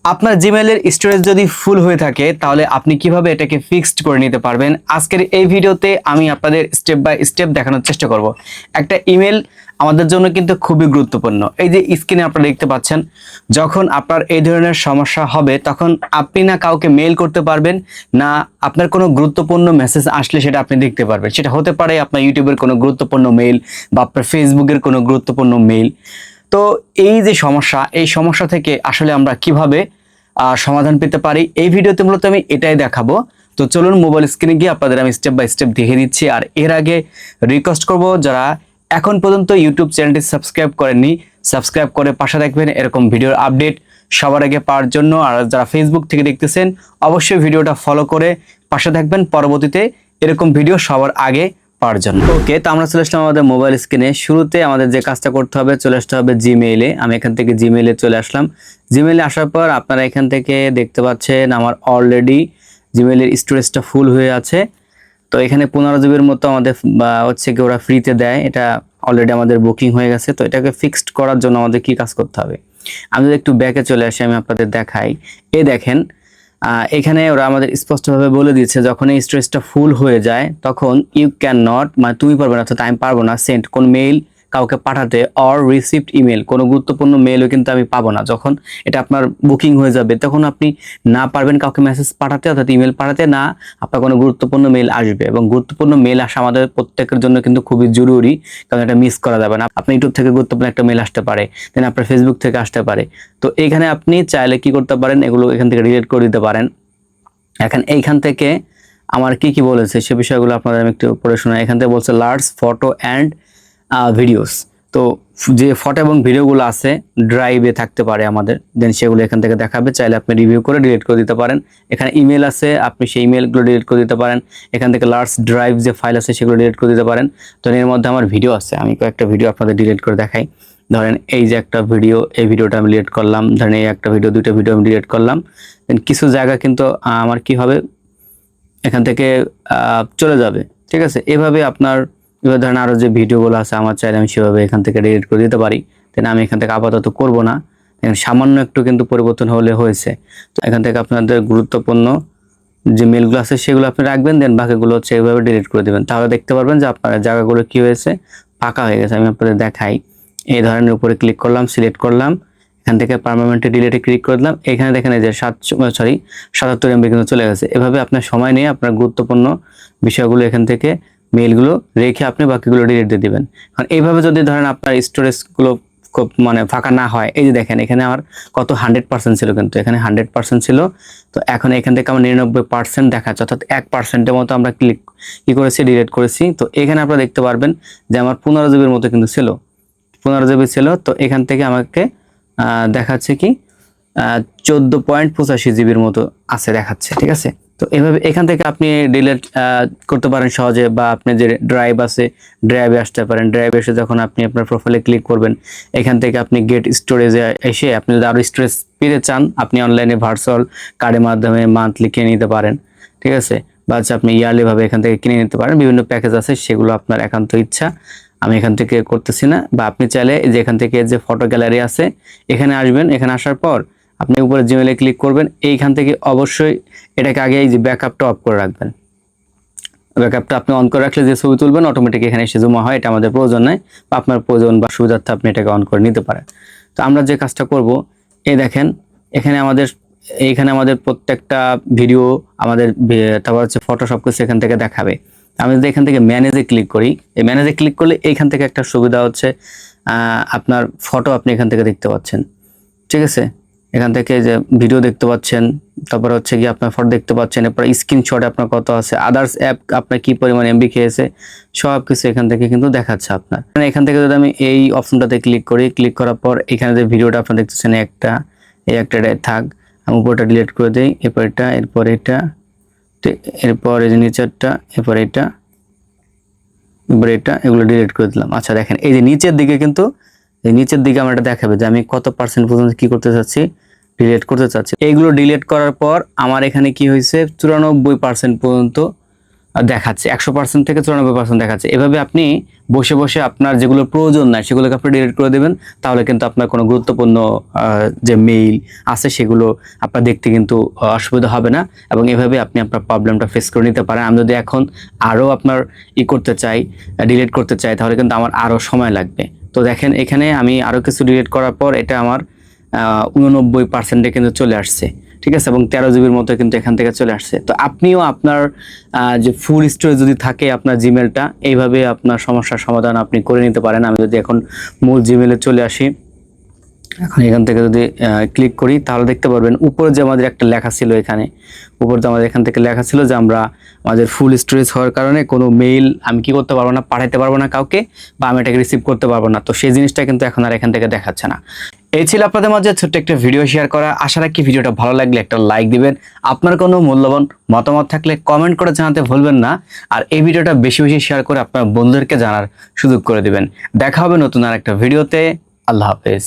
আপনার জিমেইলের স্টোরেজ যদি ফুল হয়ে থাকে তাহলে আপনি কিভাবে এটাকে ফিক্সড করে নিতে পারবেন আজকের এই ভিডিওতে আমি আপনাদের স্টেপ বাই স্টেপ দেখানোর চেষ্টা করব। একটা ইমেল আমাদের জন্য কিন্তু খুবই গুরুত্বপূর্ণ। এই যে স্ক্রিনে আপনারা দেখতে পাচ্ছেন, যখন আপনার এই ধরনের সমস্যা হবে তখন আপনি না কাউকে মেইল করতে পারবেন, না আপনার কোনো গুরুত্বপূর্ণ মেসেজ আসলে সেটা আপনি দেখতে পারবেন। সেটা হতে পারে আপনার ইউটিউবের কোনো গুরুত্বপূর্ণ মেইল বা আপনার ফেসবুকের কোনো গুরুত্বপূর্ণ মেইল। তো এই যে সমস্যা, এই সমস্যা থেকে আসলে আমরা কিভাবে সমাধান পেতে পারি, এই ভিডিওতে মূলত আমি এটাই দেখাবো। তো চলুন মোবাইল স্ক্রিনে গিয়ে আপনাদের আমি স্টেপ বাই স্টেপ দেখিয়ে দিচ্ছি। আর এর আগে রিকোয়েস্ট করব, যারা এখন পর্যন্ত ইউটিউব চ্যানেলটি সাবস্ক্রাইব করেননি, সাবস্ক্রাইব করে পাশে রাখবেন এরকম ভিডিওর আপডেট সবার আগে পাওয়ার জন্য। আর যারা ফেসবুক থেকে দেখতেছেন অবশ্যই ভিডিওটা ফলো করে পাশে থাকবেন পরবর্তীতে এরকম ভিডিও সবার আগে পাওয়ার জন্য। ওকে, তো আমরা চলে আসলাম আমাদের মোবাইল স্ক্রিনে। শুরুতে আমাদের যে কাজটা করতে হবে, চলে আসতে হবে জিমেইলে। আমি এখান থেকে জিমেইলে চলে আসলাম। জিমেইলে আসার পর আপনারা এখান থেকে দেখতে পাচ্ছেন আমার অলরেডি জিমেইলের স্টোরেজটা ফুল হয়ে আছে। তো এখানে 15 জিবির মতো আমাদের হচ্ছে কি ওরা ফ্রিতে দেয়, এটা অলরেডি আমাদের বুকিং হয়ে গেছে। তো এটাকে ফিক্সড করার জন্য আমাদের কি কাজ করতে হবে, আমি যদি একটু ব্যাকে চলে আসি, আমি আপনাদের দেখাই। এই দেখেন, এখানে ওরা আমাদের স্পষ্টভাবে বলে দিয়েছে যখন এই স্টোরেজটা ফুল হয়ে যায় তখন ইউ ক্যান নট, মানে তুমি পারবে না, অর্থাৎ আমি পারবো না সেন্ড কোন মেইল কাউকে পাঠাতে, অর রিসিভড ইমেল, কোনো গুরুত্বপূর্ণ মেইলও কিন্তু আমি পাবো না। যখন এটা আপনার বুকিং হয়ে যাবে তখন আপনি না পারবেন কাউকে মেসেজ পাঠাতে, অর্থাৎ ইমেল পাঠাতে, না আপনার কোনো গুরুত্বপূর্ণ মেইল আসবে। এবং গুরুত্বপূর্ণ মেইল আসা আমাদের প্রত্যেকের জন্য কিন্তু খুবই জরুরি, কারণ এটা মিস করা যাবে না। আপনার ইউটিউব থেকে গুরুত্বপূর্ণ একটা মেইল আসতে পারে, দেন আপনার ফেসবুক থেকে আসতে পারে। তো এইখানে আপনি চাইলে কি করতে পারেন, এগুলো এখান থেকে ডিলিট করে দিতে পারেন। এখন এইখান থেকে আমার কি কি বলেছে সে বিষয়গুলো আপনাদের আমি একটু পড়ে শোনাই। এখান থেকে বলছে লার্জ ফটো অ্যান্ড ভিডিওস। তো যে ফটো এবং ভিডিওগুলো আছে ড্রাইভে থাকতে পারে আমাদের, দেন সেগুলো এখান থেকে দেখাবে। চাইলে আপনি রিভিউ করে ডিলিট করে দিতে পারেন। এখানে ইমেল আছে, আপনি সেই ইমেলগুলো ডিলিট করে দিতে পারেন। এখান থেকে লার্জ ড্রাইভ যে ফাইল আছে সেগুলো ডিলিট করে দিতে পারেন। তো এর মধ্যে আমার ভিডিও আছে, আমি কয়েকটা ভিডিও আপনাদের ডিলিট করে দেখাই। ধরেন এই যে একটা ভিডিও, এই ভিডিওটা আমি ডিলিট করলাম। ধরেন এই একটা ভিডিও, দুইটা ভিডিও আমি ডিলিট করলাম। দেন কিছু জায়গা কিন্তু আমার কি হবে, এখান থেকে চলে যাবে। ঠিক আছে, এভাবে আপনার এবার ধরেন আরও যে ভিডিওগুলো আছে আমার চাইলে আমি সেভাবে এখান থেকে ডিলিট করে দিতে পারি। দেন আমি এখান থেকে আপাতত করব না, সামান্য একটু কিন্তু পরিবর্তন হলে হয়েছে। তো এখান থেকে আপনাদের গুরুত্বপূর্ণ যে মেলগুলো আছে সেগুলো আপনি রাখবেন, দেন বাকিগুলো হচ্ছে এইভাবে ডিলিট করে দেবেন। তাহলে দেখতে পারবেন যে আপনার জায়গাগুলো কি হয়েছে, ফাঁকা হয়ে গেছে। আমি আপনাদের দেখাই। এই ধরনের উপরে ক্লিক করলাম, সিলেক্ট করলাম, এখান থেকে পার্মানেন্টলি ডিলিটে ক্লিক করে দিলাম। এখানে দেখেন এই যে 77 MB কিন্তু চলে গেছে। এভাবে আপনার সময় নিয়ে আপনার গুরুত্বপূর্ণ বিষয়গুলো এখান থেকে মেইলগুলো রেখে আপনি বাকিগুলো ডিলিট দিয়ে দিবেন। কারণ এইভাবে যদি ধরেন আপনার স্টোরেজগুলো খুব মানে ফাঁকা না হয়, এই যে দেখেন এখানে আমার কত 100% ছিল, কিন্তু এখানে 100% ছিল। তো এখন এখান থেকে আমার 99% দেখাচ্ছে, অর্থাৎ 1%-এর মতো আমরা কি করেছি, ডিলিট করেছি। তো এখানে আপনারা দেখতে পারবেন যে আমার 15 জিবির মতো কিন্তু ছিল, 15 জিবি ছিল। তো এখান থেকে আমাকে দেখাচ্ছে কি 14.85 জিবির মতো আছে দেখাচ্ছে। ঠিক আছে, তো এভাবে এখান থেকে আপনি ডিলিট করতে পারেন সহজে, বা আপনি যে ড্রাইভ আছে ড্রাইভে আসতে পারেন। ড্রাইভে এসে যখন আপনি আপনার প্রোফাইলে ক্লিক করবেন, এখান থেকে আপনি গেট স্টোরেজে এসে আপনি যদি আরও স্টোরেজ পেতে চান, আপনি অনলাইনে ভার্চুয়াল কার্ডের মাধ্যমে মান্থলি কিনে নিতে পারেন। ঠিক আছে, বা আপনি ইয়ারলি ভাবে এখান থেকে কিনে নিতে পারেন। বিভিন্ন প্যাকেজ আছে, সেগুলো আপনার একান্ত ইচ্ছা, আমি এখান থেকে করতেছি না। বা আপনি চাইলে যে এখান থেকে যে ফটো গ্যালারি আছে এখানে আসবেন। এখানে আসার পর আপনি উপরে জিমেইলে ক্লিক করবেন। এইখান থেকে অবশ্যই এটাকে আগে এই যে ব্যাকআপটা অফ করে রাখবেন। ব্যাকআপটা আপনি অন করে রাখলে যে ছবি তুলবেন অটোমেটিক এখানে এসে জমা হয়, এটা আমাদের প্রয়োজন নাই, বা আপনার প্রয়োজন বা সুবিধার্থে আপনি এটাকে অন করে নিতে পারেন। তো আমরা যে কাজটা করব, এই দেখেন এইখানে আমাদের প্রত্যেকটা ভিডিও আমাদের, তারপর হচ্ছে ফটো সবকিছু এখান থেকে দেখাবে। আমি যদি এখান থেকে ম্যানেজে ক্লিক করি, এই ম্যানেজে ক্লিক করলে এইখান থেকে একটা সুবিধা হচ্ছে আপনার ফটো আপনি এখান থেকে দেখতে পাচ্ছেন। ঠিক আছে, এখান থেকে যে ভিডিও দেখতে পাচ্ছেন, তারপর হচ্ছে কি আপনার ফটো দেখতে পাচ্ছেন, এরপর স্ক্রিনশট আপনার কত আছে, আদার্স অ্যাপ আপনার কি পরিমাণ এমবি খেয়েছে, সব কিছু এখান থেকে কিন্তু দেখাচ্ছে আপনার। এখান থেকে যদি আমি এই অপশনটাতে ক্লিক করি, ক্লিক করার পর এখানে যে ভিডিওটা আপনার দেখতেছেন এই একটা থাক, আমি উপরটা ডিলিট করে দিই, এরপর এটা, এরপর এটা, এরপর এই যে নিচেরটা, এরপর এটা, এরপর এটা, এগুলো ডিলিট করে দিলাম। আচ্ছা দেখেন এই যে নিচের দিকে কিন্তু, এই নিচের দিকে আমার এটা দেখাবে যে আমি কত পার্সেন্ট পর্যন্ত কি করতে চাচ্ছি, ডিলিট করতে চাচ্ছি। এইগুলো ডিলিট করার পর আমার এখানে কি হয়েছে, 94% পর্যন্ত দেখাচ্ছে, 100% থেকে 94% দেখাচ্ছে। এভাবে আপনি বসে বসে আপনার যেগুলো প্রয়োজন নাই সেগুলোকে আপনি ডিলিট করে দেবেন, তাহলে কিন্তু আপনার কোনো গুরুত্বপূর্ণ যে মেইল আছে সেগুলো আপনার দেখতে কিন্তু অসুবিধা হবে না, এবং এভাবে আপনি আপনার প্রবলেমটা ফেস করে নিতে পারেন। আমি যদি এখন আরও আপনার করতে চাই, ডিলিট করতে চাই, তাহলে কিন্তু আমার আরও সময় লাগবে। তো দেখেন এখানে আমি আরও কিছু ডিলিট করার পর এটা আমার 89%-এ কিন্তু চলে আসছে, ঠিক আছে, এবং 13 জিবির মতো কিন্তু এখান থেকে চলে আসছে। তো আপনিও আপনার যে ফুল স্টোরেজ যদি থাকে আপনার জিমেলটা, এইভাবে আপনার সমস্যার সমাধান আপনি করে নিতে পারেন। আমি যদি এখন মূল জিমেলে চলে আসি, এখন এখান থেকে যদি ক্লিক করি, তাহলে দেখতে পারবেন উপরে যে আমাদের একটা লেখা ছিল, এখানে উপরে যে আমাদের এখান থেকে লেখা ছিল যে আমরা আমাদের ফুল স্টোরেজ হওয়ার কারণে কোনো মেইল আমি কি করতে পারবো না, পাঠাতে পারবো না কাউকে, বা আমি এটাকে রিসিভ করতে পারবো না। তো সেই জিনিসটা কিন্তু এখন আর এখান থেকে দেখাচ্ছে না। এই ছিল আপনাদের মাঝে ছোট্ট একটা ভিডিও শেয়ার করা। আশা রাখি ভিডিওটা ভালো লাগলে একটা লাইক দিবেন। আপনার কোনো মূল্যবান মতামত থাকলে কমেন্ট করে জানাতে ভুলবেন না। আর এই ভিডিওটা বেশি বেশি শেয়ার করে আপনার বন্ধুদেরকে জানার সুযোগ করে দিবেন। দেখা হবে নতুন আর একটা ভিডিওতে। আল্লাহ হাফেজ।